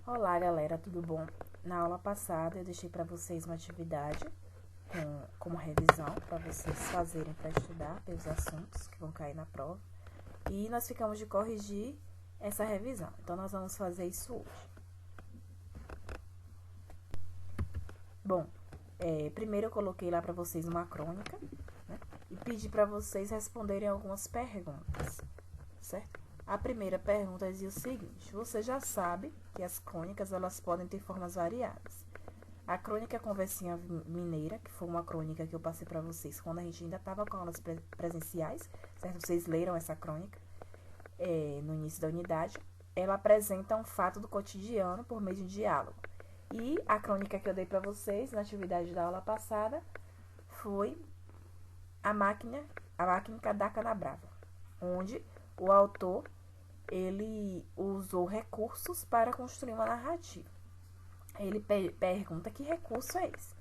Olá, galera, tudo bom? Na aula passada eu deixei para vocês uma atividade como revisão para vocês fazerem para estudar pelos assuntos que vão cair na prova. E nós ficamos de corrigir essa revisão. Então nós vamos fazer isso hoje. Bom, primeiro eu coloquei lá para vocês uma crônica, né? E pedi para vocês responderem algumas perguntas, certo? A primeira pergunta dizia o seguinte: você já sabe que as crônicas elas podem ter formas variadas. A crônica Conversinha Mineira, que foi uma crônica que eu passei para vocês quando a gente ainda estava com aulas presenciais, certo? Vocês leram essa crônica no início da unidade. Ela apresenta um fato do cotidiano por meio de diálogo. E a crônica que eu dei para vocês na atividade da aula passada foi a máquina da Canabrava, onde o autor ele usou recursos para construir uma narrativa. Ele pergunta que recurso é esse.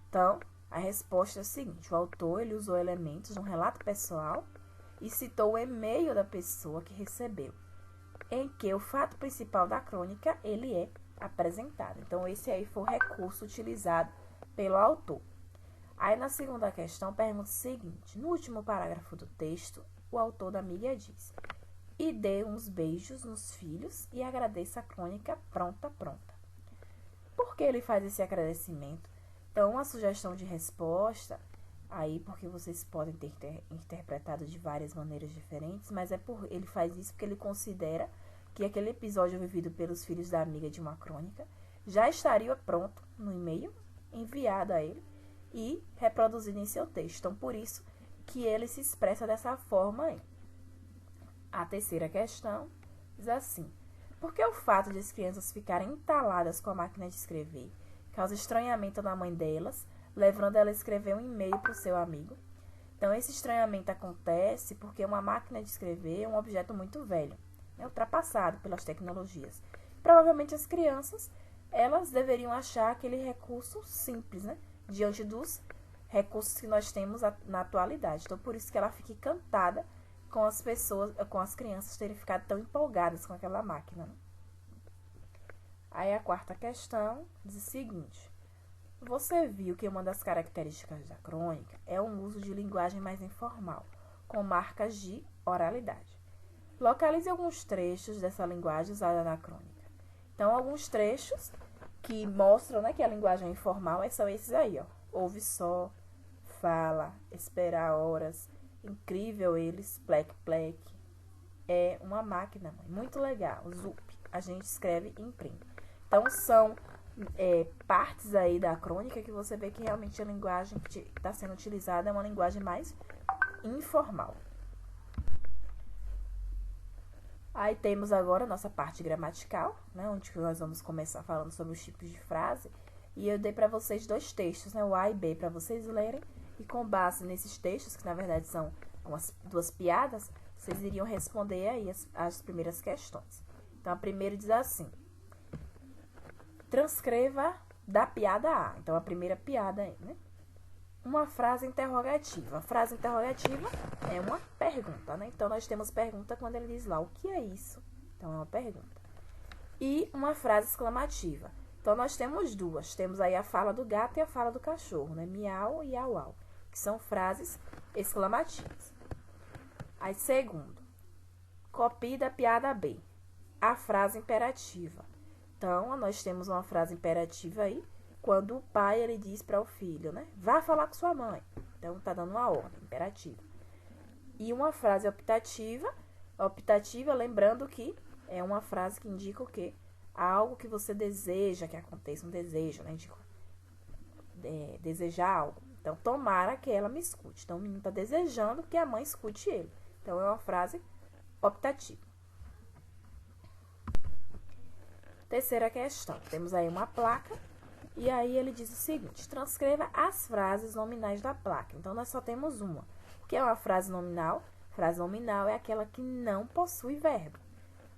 Então, a resposta é a seguinte: o autor ele usou elementos de um relato pessoal e citou o e-mail da pessoa que recebeu, em que o fato principal da crônica ele é apresentado. Então, esse aí foi o recurso utilizado pelo autor. Aí, na segunda questão, pergunta o seguinte: no último parágrafo do texto, o autor da mídia diz: e dê uns beijos nos filhos e agradeça a crônica pronta. Por que ele faz esse agradecimento? Então, uma sugestão de resposta, aí porque vocês podem ter interpretado de várias maneiras diferentes, mas ele faz isso porque ele considera que aquele episódio vivido pelos filhos da amiga de uma crônica já estaria pronto no e-mail enviado a ele e reproduzido em seu texto. Então, por isso que ele se expressa dessa forma aí. A terceira questão diz assim: por que o fato de as crianças ficarem entaladas com a máquina de escrever causa estranhamento na mãe delas, levando ela a escrever um e-mail para o seu amigo? Então, esse estranhamento acontece porque uma máquina de escrever é um objeto muito velho, ultrapassado pelas tecnologias. Provavelmente as crianças elas deveriam achar aquele recurso simples, diante dos recursos que nós temos na atualidade. Então, por isso que ela fica encantada com as crianças terem ficado tão empolgadas com aquela máquina. Aí a quarta questão diz o seguinte: você viu que uma das características da crônica é o uso de linguagem mais informal, com marcas de oralidade. Localize alguns trechos dessa linguagem usada na crônica. Então, alguns trechos que mostram que a linguagem é informal são esses aí, ó. Ouve só, fala, esperar horas, incrível eles, plec. É uma máquina, mãe. Muito legal. Zup. A gente escreve e imprime. Então, são partes aí da crônica que você vê que realmente a linguagem que está sendo utilizada é uma linguagem mais informal. Aí temos agora a nossa parte gramatical, onde nós vamos começar falando sobre os tipos de frase. E eu dei para vocês dois textos, o A e B, para vocês lerem. E com base nesses textos, que na verdade são duas piadas, vocês iriam responder aí as primeiras questões. Então, a primeira diz assim: transcreva da piada A. Então, a primeira piada aí, uma frase interrogativa. A frase interrogativa é uma pergunta, Então, nós temos pergunta quando ele diz lá, o que é isso? Então, é uma pergunta. E uma frase exclamativa. Então, nós temos duas. Temos aí a fala do gato e a fala do cachorro, Miau e au au, que são frases exclamativas. Aí, segundo, copie da piada B, a frase imperativa. Então, nós temos uma frase imperativa aí, quando o pai ele diz para o filho, vá falar com sua mãe. Então, está dando uma ordem imperativa. E uma frase optativa, lembrando que é uma frase que indica o quê? Algo que você deseja que aconteça, um desejo, Indica desejar algo. Então, tomara que ela me escute. Então, o menino está desejando que a mãe escute ele. Então, é uma frase optativa. Terceira questão. Temos aí uma placa. E aí, ele diz o seguinte: transcreva as frases nominais da placa. Então, nós só temos uma. O que é uma frase nominal? Frase nominal é aquela que não possui verbo.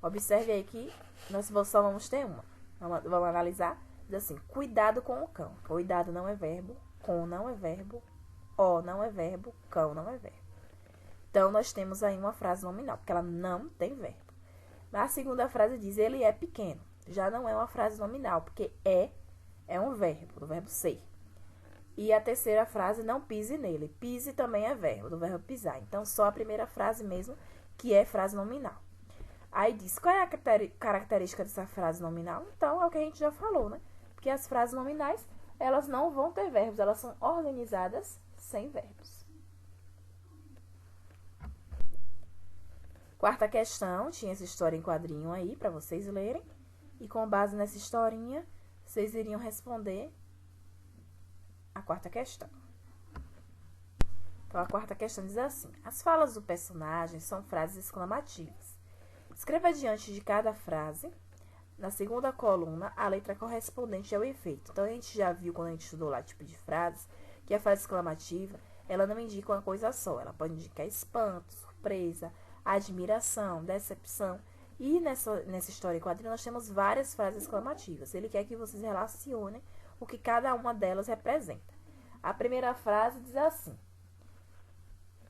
Observe aí que nós só vamos ter uma. Vamos analisar. Diz assim: cuidado com o cão. Cuidado não é verbo. Com não é verbo. Ó não é verbo. Cão não é verbo. Então, nós temos aí uma frase nominal, porque ela não tem verbo. Na segunda frase diz: ele é pequeno. Já não é uma frase nominal, porque é um verbo, do verbo ser. E a terceira frase, não pise nele. Pise também é verbo, do verbo pisar. Então, só a primeira frase mesmo, que é frase nominal. Aí diz, qual é a característica dessa frase nominal? Então, é o que a gente já falou, né? Porque as frases nominais, elas não vão ter verbos, elas são organizadas sem verbos. Quarta questão, tinha essa história em quadrinho aí, para vocês lerem. E com base nessa historinha, vocês iriam responder a quarta questão. Então, a quarta questão diz assim: as falas do personagem são frases exclamativas. Escreva diante de cada frase, na segunda coluna, a letra correspondente ao efeito. Então, a gente já viu, quando a gente estudou lá tipo de frases, que a frase exclamativa, ela não indica uma coisa só. Ela pode indicar espanto, surpresa, admiração, decepção. E nessa história em quadrinho, nós temos várias frases exclamativas. Ele quer que vocês relacionem o que cada uma delas representa. A primeira frase diz assim: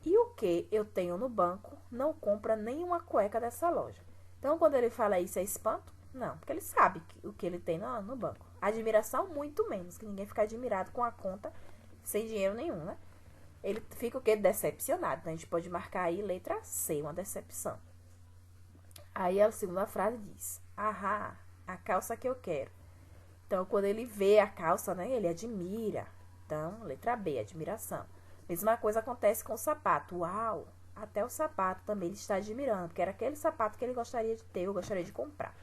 e o que eu tenho no banco não compra nenhuma cueca dessa loja. Então, quando ele fala isso, é espanto? Não, porque ele sabe o que ele tem no banco. Admiração, muito menos, que ninguém fica admirado com a conta sem dinheiro nenhum, né? Ele fica o quê? Decepcionado. Então, a gente pode marcar aí letra C, uma decepção. Aí, a segunda frase diz: ahá, a calça que eu quero. Então, quando ele vê a calça, né, ele admira. Então, letra B, admiração. Mesma coisa acontece com o sapato. Uau! Até o sapato também ele está admirando, porque era aquele sapato que ele gostaria de ter, ou gostaria de comprar.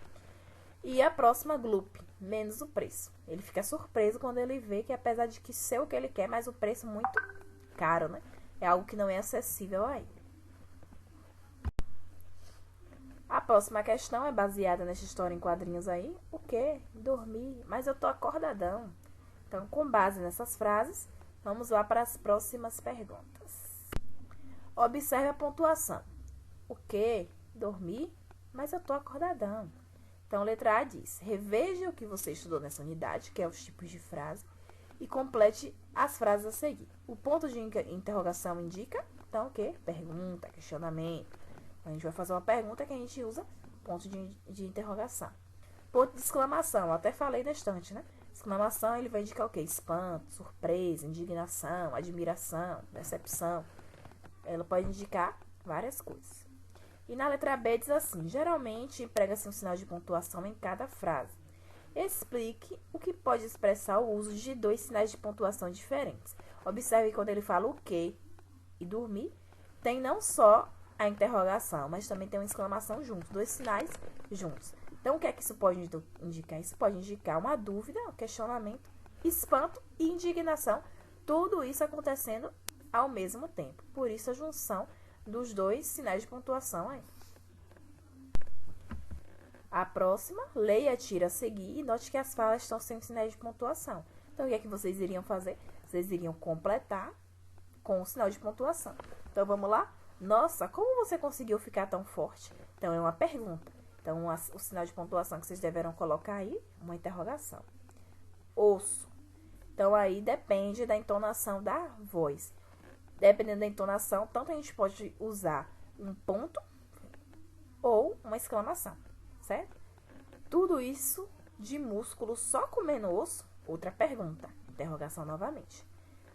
E a próxima, gloop, menos o preço. Ele fica surpreso quando ele vê que, apesar de que ser o que ele quer, mas o preço muito caro, né? É algo que não é acessível a ele. A próxima questão é baseada nessa história em quadrinhos aí. O quê? Dormir, mas eu tô acordadão. Então, com base nessas frases, vamos lá para as próximas perguntas. Observe a pontuação. O quê? Dormir, mas eu tô acordadão. Então, letra A diz: reveja o que você estudou nessa unidade, que é os tipos de frase, e complete as frases a seguir. O ponto de interrogação indica, então, o quê? Pergunta, questionamento. A gente vai fazer uma pergunta que a gente usa ponto de interrogação. Ponto de exclamação, eu até falei na estante, né? Exclamação, ele vai indicar o quê? Espanto, surpresa, indignação, admiração, decepção. Ela pode indicar várias coisas. E na letra B diz assim: geralmente emprega-se um sinal de pontuação em cada frase. Explique o que pode expressar o uso de dois sinais de pontuação diferentes. Observe que quando ele fala o que e dormir, tem não só a interrogação, mas também tem uma exclamação junto, dois sinais juntos. Então, o que é que isso pode indicar? Isso pode indicar uma dúvida, um questionamento, espanto e indignação. Tudo isso acontecendo ao mesmo tempo. Por isso, a junção dos dois sinais de pontuação aí. A próxima, leia, tira a seguir e note que as falas estão sem sinais de pontuação. Então, o que é que vocês iriam fazer? Vocês iriam completar com o sinal de pontuação. Então, vamos lá? Nossa, como você conseguiu ficar tão forte? Então, é uma pergunta. Então, o sinal de pontuação que vocês deverão colocar aí, uma interrogação. Osso. Então, aí depende da entonação da voz. Dependendo da entonação, tanto a gente pode usar um ponto ou uma exclamação, certo? Tudo isso de músculo só comendo osso? Outra pergunta. Interrogação novamente.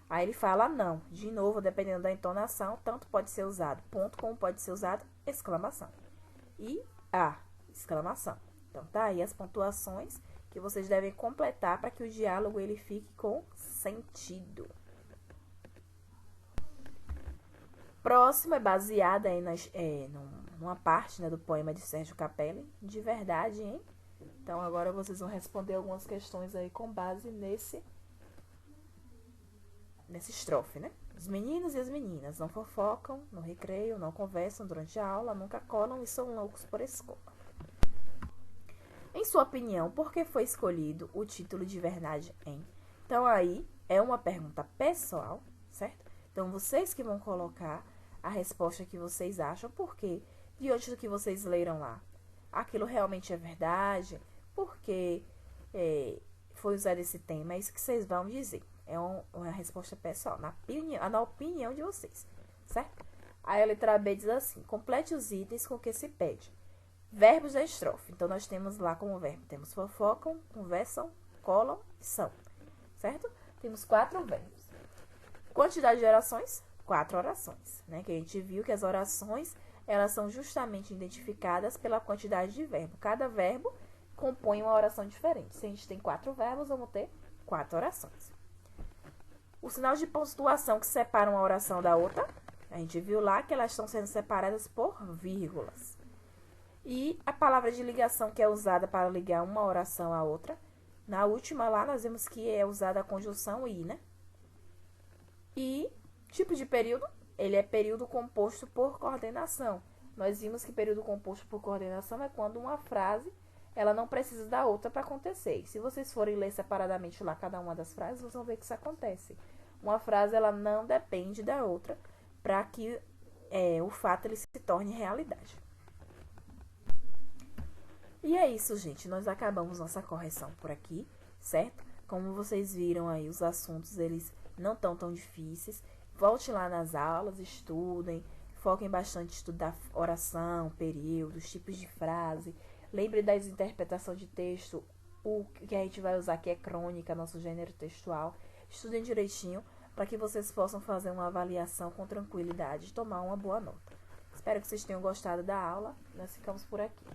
Aí ele fala não. De novo, dependendo da entonação, tanto pode ser usado ponto como pode ser usado exclamação. E a exclamação. Então, tá aí as pontuações que vocês devem completar para que o diálogo ele fique com sentido. Próximo é baseada aí numa parte, né, do poema de Sérgio Capelli. De verdade, hein? Então, agora vocês vão responder algumas questões aí com base nessa estrofe, né? Os meninos e as meninas não fofocam no recreio, não conversam durante a aula, nunca colam e são loucos por escola. Em sua opinião, por que foi escolhido o título de verdade em? Então, aí é uma pergunta pessoal, certo? Então, vocês que vão colocar a resposta que vocês acham, porque diante do que vocês leram lá, aquilo realmente é verdade, porque foi usado esse tema, é isso que vocês vão dizer. É uma resposta pessoal, na opinião de vocês, certo? Aí a letra B diz assim: complete os itens com o que se pede. Verbos da estrofe. Então, nós temos lá como verbo, temos fofocam, conversam, colam e são. Certo? Temos 4 verbos. Quantidade de orações? 4 orações, né? Que a gente viu que as orações, elas são justamente identificadas pela quantidade de verbo. Cada verbo compõe uma oração diferente. Se a gente tem 4 verbos, vamos ter 4 orações. O sinal de pontuação que separa uma oração da outra, a gente viu lá que elas estão sendo separadas por vírgulas. E a palavra de ligação que é usada para ligar uma oração à outra, na última lá nós vimos que é usada a conjunção "e", né? E tipo de período, ele é período composto por coordenação. Nós vimos que período composto por coordenação é quando uma frase, ela não precisa da outra para acontecer. E se vocês forem ler separadamente lá cada uma das frases, vocês vão ver que isso acontece. Uma frase, ela não depende da outra para que o fato ele se torne realidade. E é isso, gente. Nós acabamos nossa correção por aqui, certo? Como vocês viram aí, os assuntos, eles não estão tão difíceis. Volte lá nas aulas, estudem, foquem bastante em estudar oração, períodos, tipos de frase. Lembre das interpretações de texto, o que a gente vai usar aqui é crônica, nosso gênero textual. Estudem direitinho para que vocês possam fazer uma avaliação com tranquilidade e tomar uma boa nota. Espero que vocês tenham gostado da aula. Nós ficamos por aqui.